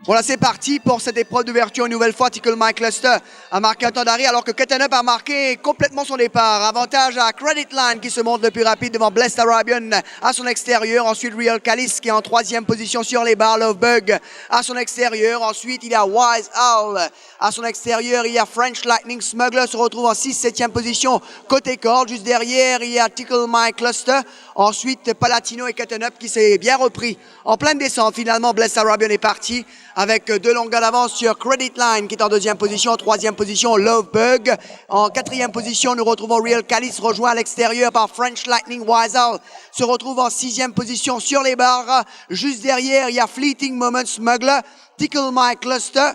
Voilà, c'est parti pour cette épreuve d'ouverture. Une nouvelle fois, Tickle My Cluster a marqué un temps d'arrêt alors que Ketenup a marqué complètement son départ. Avantage à Credit Line qui se montre le plus rapide devant Blessed Arabian à son extérieur. Ensuite, Real Calice qui est en troisième position sur les barres. Love Bug à son extérieur. Ensuite, il y a Wise Owl à son extérieur. Il y a French Lightning Smuggler se retrouve en 6-7e position côté corde. Juste derrière, il y a Tickle My Cluster. Ensuite, Palatino et Ketenup qui s'est bien repris en pleine descente. Finalement, Blessed Arabian est parti avec deux longueurs d'avance sur Credit Line qui est en deuxième position. En troisième position, Love Bug. En quatrième position, nous retrouvons Real Calice rejoint à l'extérieur par French Lightning. Wise Owl se retrouve en sixième position sur les barres. Juste derrière, il y a Fleeting Moment Smuggler, Tickle My Cluster,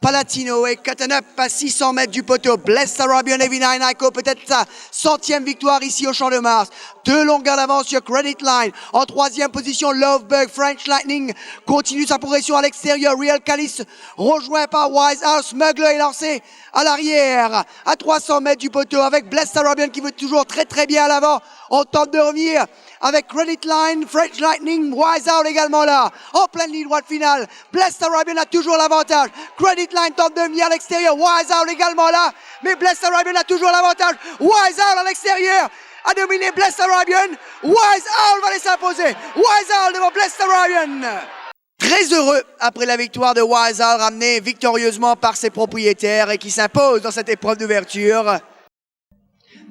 Palatino et Ketenup à 600 mètres du poteau. Blessed Arabian et Vinay Naiko, peut-être sa 100e victoire ici au Champ de Mars. Deux longueurs d'avance sur Credit Line. En troisième position, Love Bug. French Lightning continue sa progression à l'extérieur. Real Calice rejoint par Wise House. Smuggler est lancé à l'arrière à 300 mètres du poteau avec Blessed Arabian qui veut toujours très bien à l'avant. On tente de revenir avec Credit Line, French Lightning, Wise Out également là, en pleine ligne droite finale. Blessed Arabian a toujours l'avantage. Credit Line tente de venir à l'extérieur, Wise Out également là, mais Blessed Arabian a toujours l'avantage. Wise Out à l'extérieur a dominé Blessed Arabian. Wise Out va laisser s'imposer. Wise Out devant Blessed Arabian. Très heureux après la victoire de Wise Out, ramenée victorieusement par ses propriétaires et qui s'impose dans cette épreuve d'ouverture.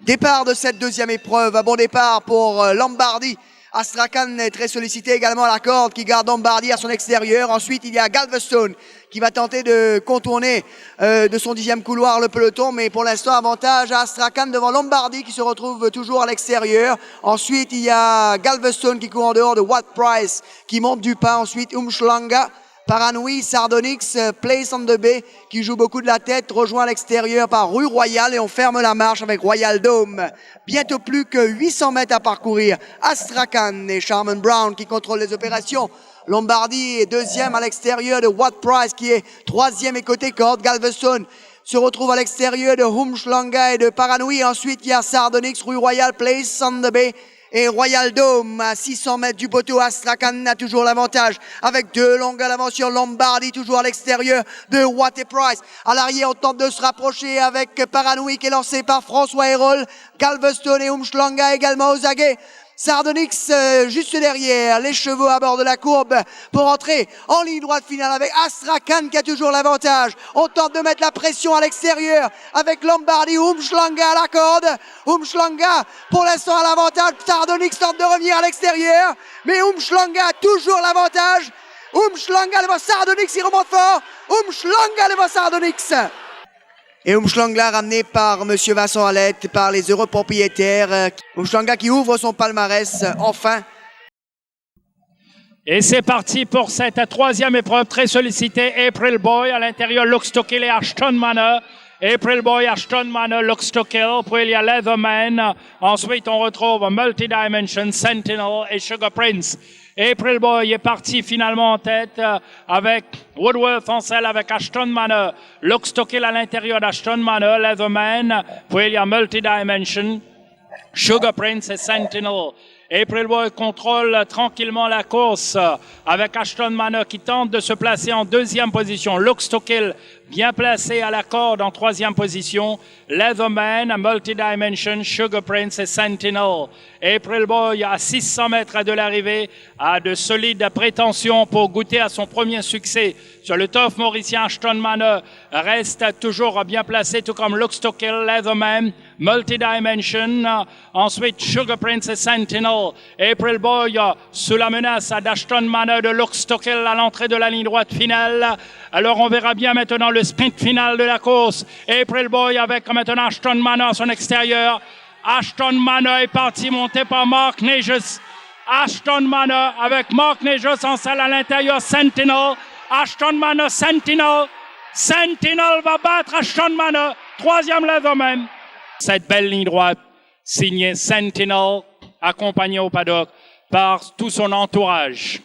Départ de cette deuxième épreuve, un bon départ pour Lombardi. Astrakhan est très sollicité également à la corde qui garde Lombardi à son extérieur. Ensuite, il y a Galveston qui va tenter de contourner de son 10e couloir le peloton. Mais pour l'instant, avantage à Astrakhan devant Lombardi qui se retrouve toujours à l'extérieur. Ensuite, il y a Galveston qui court en dehors de Watt Price qui monte du pas. Ensuite, Umshlanga, Paranoui, Sardonyx, Place on the Bay qui joue beaucoup de la tête, rejoint à l'extérieur par Rue Royale et on ferme la marche avec Royal Dome. Bientôt plus que 800 mètres à parcourir. Astrakhan et Sharman Brown qui contrôlent les opérations. Lombardi est deuxième à l'extérieur de Watt Price qui est troisième et côté corde. Galveston se retrouve à l'extérieur de Humshlanga et de Paranoui. Ensuite, il y a Sardonyx, Rue Royale, Place on the Bay et Royal Dome à 600 mètres du poteau. Astrakhan a toujours l'avantage avec deux longueurs d'avance sur Lombardi, toujours à l'extérieur de Watt et Price. À l'arrière, on tente de se rapprocher avec Paranoui qui est lancé par François Hérol. Galveston et Umshlanga également aux aguets. Sardonyx juste derrière, les chevaux à bord de la courbe pour entrer en ligne droite finale avec Astrakhan qui a toujours l'avantage. On tente de mettre la pression à l'extérieur avec Lombardi, Umshlanga à la corde. Umshlanga pour l'instant à l'avantage. Sardonyx tente de revenir à l'extérieur, mais Umshlanga a toujours l'avantage. Umshlanga devant Sardonyx, il remonte fort. Umshlanga devant Sardonyx. Et Umshlanga ramené par Monsieur Vincent Alette, par les heureux propriétaires. Umshlanga qui ouvre son palmarès, enfin. Et c'est parti pour cette troisième épreuve très sollicitée. April Boy à l'intérieur, Luxtokill et Ashton Manor. April Boy, Ashton Manor, Luxtokill. Puis il y a Leatherman. Ensuite, on retrouve Multidimension, Sentinel et Sugar Prince. April Boy est parti finalement en tête avec Woodworth en selle avec Ashton Manor. Luxtokill à l'intérieur d'Ashton Manor, Leatherman. Puis il y a Multidimension, Sugar Prince et Sentinel. April Boy contrôle tranquillement la course avec Ashton Manor qui tente de se placer en deuxième position. Luxtokill bien placé à la corde en troisième position. Leatherman, Multidimension, Sugar Prince et Sentinel. April Boy à 600 mètres de l'arrivée a de solides prétentions pour goûter à son premier succès sur le turf mauricien. Ashton Manor reste toujours bien placé, tout comme Luxtokill, Leatherman, Multidimension, ensuite Sugar Prince et Sentinel. April Boy sous la menace d'Ashton Manor de Luxtokill à l'entrée de la ligne droite finale. Alors on verra bien maintenant le sprint final de la course. April Boy avec maintenant Ashton Manor à son extérieur. Ashton Manor est parti monté par Mark Neges. Ashton Manor avec Mark Neges en salle à l'intérieur. Sentinel. Ashton Manor, Sentinel. Sentinel va battre Ashton Manor. Troisième Leatherman. Cette belle ligne droite signée Sentinel, accompagné au paddock par tout son entourage.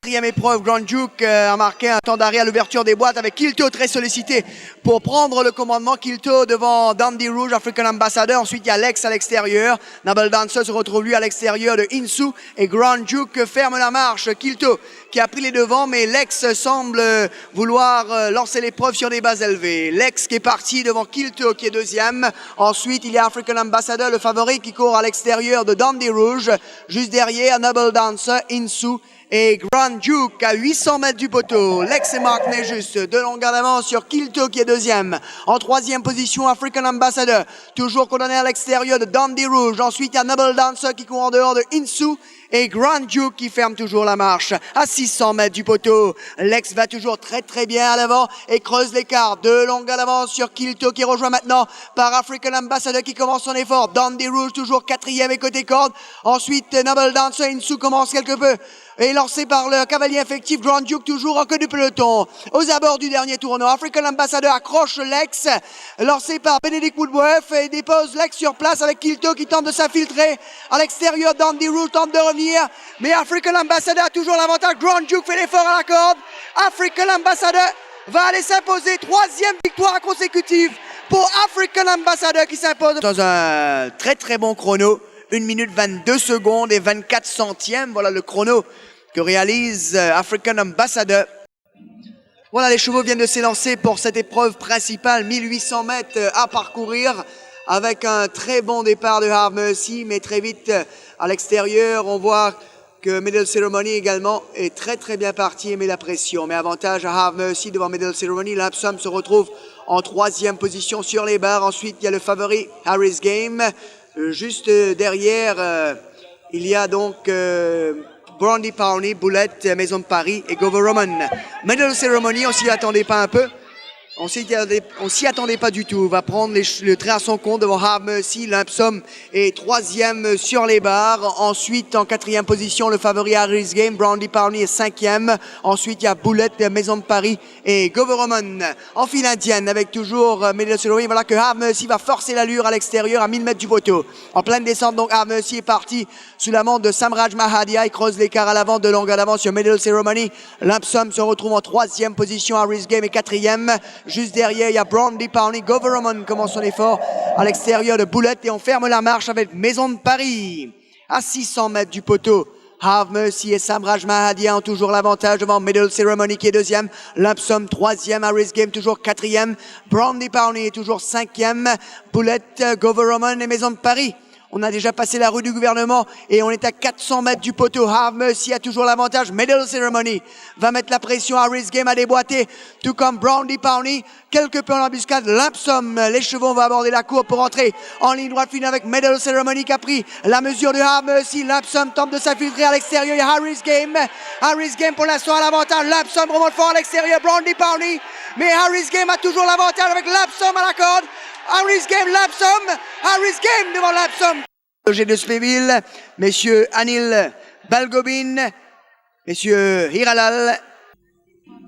Quatrième épreuve, Grand Duke a marqué un temps d'arrêt à l'ouverture des boîtes avec Kilto très sollicité pour prendre le commandement. Kilto devant Dandy Rouge, African Ambassador. Ensuite, il y a Lex à l'extérieur. Noble Dancer se retrouve lui à l'extérieur de Insu. Et Grand Duke ferme la marche. Kilto qui a pris les devants, mais Lex semble vouloir lancer l'épreuve sur des bases élevées. Lex qui est parti devant Kilto qui est deuxième. Ensuite, il y a African Ambassador, le favori, qui court à l'extérieur de Dandy Rouge. Juste derrière, Noble Dancer, Insu et Grand Duke à 800 mètres du poteau. Lex et Mark n'est juste de longueur d'avance sur Kilto qui est deuxième. En troisième position, African Ambassador, toujours condamné à l'extérieur de Dandy Rouge. Ensuite, il y a Noble Dancer qui court en dehors de Insu. Et Grand Duke qui ferme toujours la marche à 600 mètres du poteau. Lex va toujours très bien à l'avant et creuse l'écart. De longueur d'avance sur Kilto qui est rejoint maintenant par African Ambassador qui commence son effort. Dandy Rouge toujours quatrième et côté corde. Ensuite, Noble Dancer, Insu commence quelque peu. Et lancé par le cavalier effectif Grand Duke toujours en queue du peloton. Aux abords du dernier tournant, African Ambassador accroche Lex, lancé par Benedict Woodworth et dépose Lex sur place avec Kilto qui tente de s'infiltrer à l'extérieur. Dandy Rouge tente de revenir, mais African Ambassador a toujours l'avantage. Grand Duke fait l'effort à la corde. African Ambassador va aller s'imposer. Troisième victoire consécutive pour African Ambassador qui s'impose dans un très bon chrono. 1 minute 22 secondes et 24 centièmes. Voilà le chrono que réalise African Ambassador. Voilà, les chevaux viennent de s'élancer pour cette épreuve principale. 1800 mètres à parcourir avec un très bon départ de Have Mercy. Mais très vite à l'extérieur, on voit que Medal Ceremony également est très bien parti et met la pression. Mais avantage à Have Mercy devant Medal Ceremony. L'Absum se retrouve en troisième position sur les barres. Ensuite, il y a le favori Harris Game. Juste derrière, il y a donc Brandy Pawnee, Boulette, Maison de Paris et Govoroman. Medal Ceremony, on s'y attendait pas un peu. On s'y attendait pas du tout. Va prendre le trait à son compte devant Have Mercy. L'Absum est troisième sur les barres. Ensuite, en quatrième position, le favori Harris Game. Brandy Pawnee est cinquième. Ensuite, il y a Boulette, Maison de Paris et Govoroman. En file indienne avec toujours Medal Ceremony. Voilà que Have Mercy va forcer l'allure à l'extérieur à 1000 mètres du poteau. En pleine descente, donc Have Mercy est parti sous la montre de Samraj Mahadia. Il creuse l'écart à l'avant de longueur d'avance sur Medal Ceremony. L'Absum se retrouve en troisième position. Harris Game est quatrième. Juste derrière, il y a Brandy Pawnee. Govoroman commence son effort à l'extérieur de Boulette et on ferme la marche avec Maison de Paris. À 600 mètres du poteau, Have Mercy et Samraj Mahadia ont toujours l'avantage devant Medal Ceremony qui est deuxième. L'Absum troisième, Harris Game toujours quatrième. Brandy Pawnee est toujours cinquième. Boulette, Govoroman et Maison de Paris. On a déjà passé la rue du gouvernement et on est à 400 mètres du poteau. Have Mercy a toujours l'avantage. Medal Ceremony va mettre la pression. Harris Game a déboîté, tout comme Brandy Pawnee. Quelque peu en embuscade. L'Absum, les chevaux vont aborder la cour pour entrer en ligne droite finale avec Medal Ceremony qui a pris la mesure de Have Mercy. L'Absum tente de s'infiltrer à l'extérieur. Il y a Harris Game. Harris Game pour l'instant à l'avantage. L'Absum remonte fort à l'extérieur. Brandy Pawnee. Mais Harris Game a toujours l'avantage avec l'Absum à la corde. Harris Game, l'Absum. Harris Game devant l'Absum. G de Spéville, messieurs Anil Balgobin, messieurs Hiralal.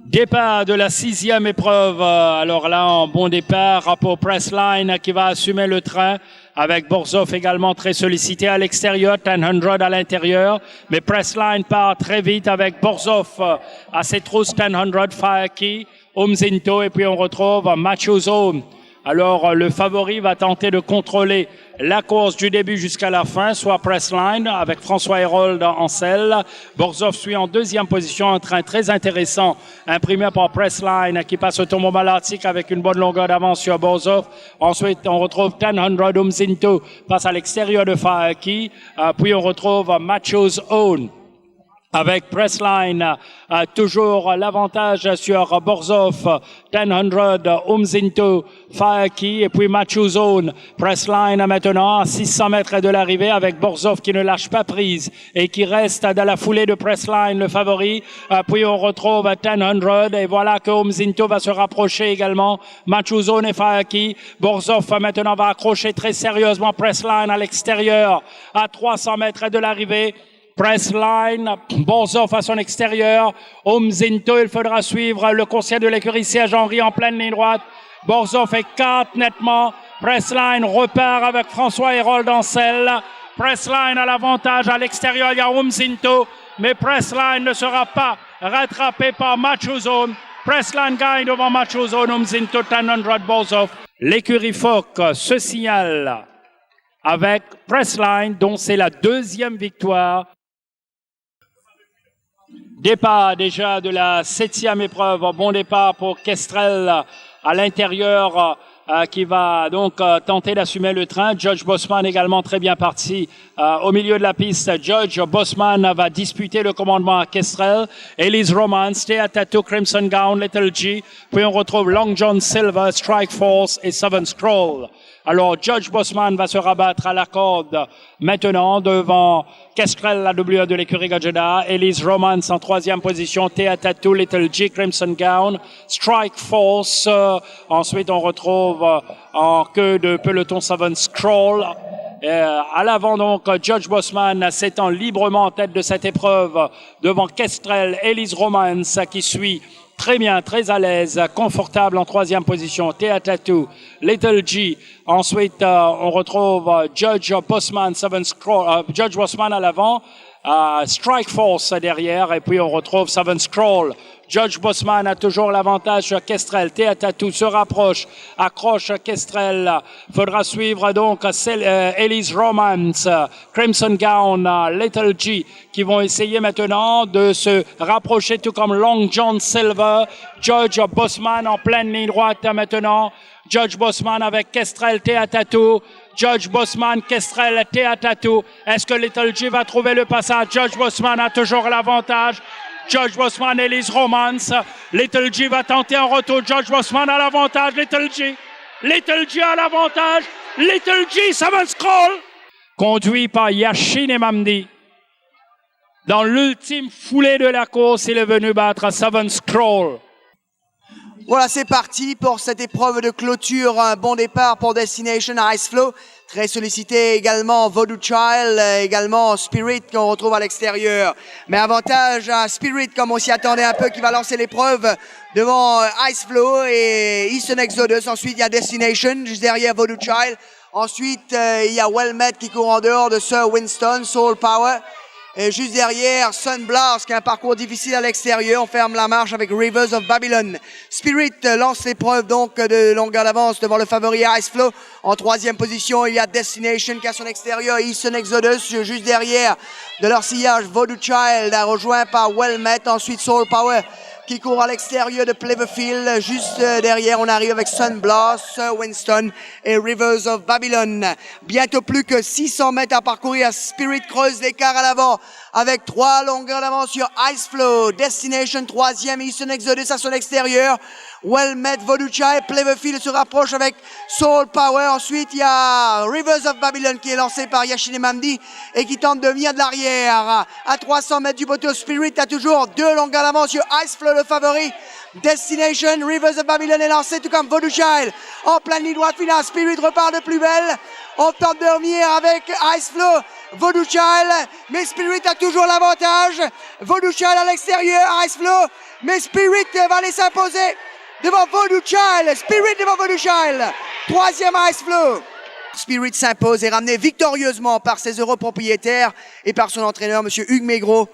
Départ de la sixième épreuve. Alors là, en bon départ pour Pressline qui va assumer le train avec Borzov également très sollicité à l'extérieur, 1000 à l'intérieur. Mais Pressline part très vite avec Borzov à ses trousses, 1000, Faeki, Umzinto et puis on retrouve Macho Zone. Alors, le favori va tenter de contrôler la course du début jusqu'à la fin, soit Pressline avec François Hérold en selle. Borzov suit en deuxième position, un train très intéressant, imprimé par Pressline qui passe au tombeau malatique avec une bonne longueur d'avance sur Borzov. Ensuite, on retrouve 1000 Umzinto, passe à l'extérieur de Faeki. Puis on retrouve Macho's Own. Avec Pressline, toujours l'avantage sur Borzov, 1000, Umzinto, Faeki et puis Macho Zone. Pressline maintenant à 600 mètres de l'arrivée avec Borzov qui ne lâche pas prise et qui reste dans la foulée de Pressline, le favori. Puis on retrouve 1000 et voilà que Umzinto va se rapprocher également. Macho Zone et Faeki. Borzov maintenant va accrocher très sérieusement Pressline à l'extérieur à 300 mètres de l'arrivée. Pressline, Borzov à son extérieur, Umzinto, il faudra suivre le conseil de l'écurie Serge-Henri en pleine ligne droite. Borzov est 4 nettement, Pressline repart avec François Hérold en selle. Pressline a l'avantage à l'extérieur, il y a Umzinto. mais Pressline ne sera pas rattrapé par Macho Zone. Pressline gagne devant Macho Zone, into 1000 balls off. L'écurie Fock se signale avec Pressline, dont c'est la deuxième victoire. Départ déjà de la 7e épreuve. Bon départ pour Kestrel à l'intérieur qui va donc tenter d'assumer le train. Judge Bossman également très bien parti au milieu de la piste. Judge Bossman va disputer le commandement à Kestrel. Elise Romance, Thea Tattoo, Crimson Gown, Little G. Puis on retrouve Long John Silver, Strike Force et Seven Scroll. Alors, Judge Bossman va se rabattre à la corde maintenant devant Kestrel, la W de l'écurie Gajeda. Elise Romance en 3e position. Thea Tattoo, Little G, Crimson Gown, Strike Force. Ensuite, on retrouve en queue de peloton Seven Scroll. À l'avant, donc, Judge Bossman s'étend librement en tête de cette épreuve devant Kestrel, Elise Romance qui suit très bien, très à l'aise, confortable en 3e position. Thea Tattoo, Little G. Ensuite, on retrouve Judge Bossman, Seven Scroll, Judge Bossman à l'avant, Strike Force derrière, et puis on retrouve Seven Scroll. Judge Bossman a toujours l'avantage sur Kestrel. Thea Tattoo se rapproche, accroche Kestrel. Faudra suivre donc Elise Romance, Crimson Gown, Little G, qui vont essayer maintenant de se rapprocher, tout comme Long John Silver. Judge Bossman en pleine ligne droite maintenant. Judge Bossman avec Kestrel, Thea Tattoo. Judge Bossman, Kestrel, Thea Tattoo. Est-ce que Little G va trouver le passage? Judge Bossman a toujours l'avantage. Judge Bossman, Elise Romance. Little G va tenter un retour. Judge Bossman a l'avantage. Little G. Little G a l'avantage. Little G, Seven Scroll. Conduit par Yashine Mamdi. Dans l'ultime foulée de la course, il est venu battre Seven Scroll. Voilà, c'est parti pour cette épreuve de clôture. Un bon départ pour Destination Ice Flow. Très sollicité également Voodoo Child, également Spirit qu'on retrouve à l'extérieur. Mais avantage à Spirit, comme on s'y attendait un peu, qui va lancer l'épreuve devant Ice Flow et Eastern Exodus. Ensuite, il y a Destination, juste derrière Voodoo Child. Ensuite, il y a Well Met qui court en dehors de Sir Winston, Soul Power. Et juste derrière, Sunblast, qui a un parcours difficile à l'extérieur. On ferme la marche avec Rivers of Babylon. Spirit lance l'épreuve donc de longueur d'avance devant le favori Ice Flow. En 3e position, il y a Destination qui a son extérieur. Eastern Exodus, juste derrière de leur sillage. Voodoo Child, rejoint par Well Met. Ensuite, Soul Power qui court à l'extérieur de Pleverfield. Juste derrière, on arrive avec Sunblast, Winston et Rivers of Babylon. Bientôt plus que 600 mètres à parcourir. Spirit creuse l'écart à l'avant avec 3 longueurs d'avance sur Ice Flow. Destination 3e, Eastern Exodus à son extérieur. Well Met, Voodoo Child, Pleverfield se rapproche avec Soul Power. Ensuite, il y a Rivers of Babylon qui est lancé par Yashine Mamdi et qui tente de venir de l'arrière. À 300 mètres du poteau, Spirit a toujours 2 longueurs d'avance sur Ice Flow, le favori. Destination, Rivers of Babylon est lancé, tout comme Voodoo Child. En pleine ligne droite finale, Spirit repart de plus belle. On tente de revenir avec Ice Flow, Voodoo Child, mais Spirit a toujours l'avantage. Voodoo Child à l'extérieur, Ice Flow, mais Spirit va aller s'imposer devant Voodoo Child. Spirit devant Voodoo Child. 3e Ice Flow. Spirit s'impose et ramené victorieusement par ses heureux propriétaires et par son entraîneur, M. Hugues Maigreau.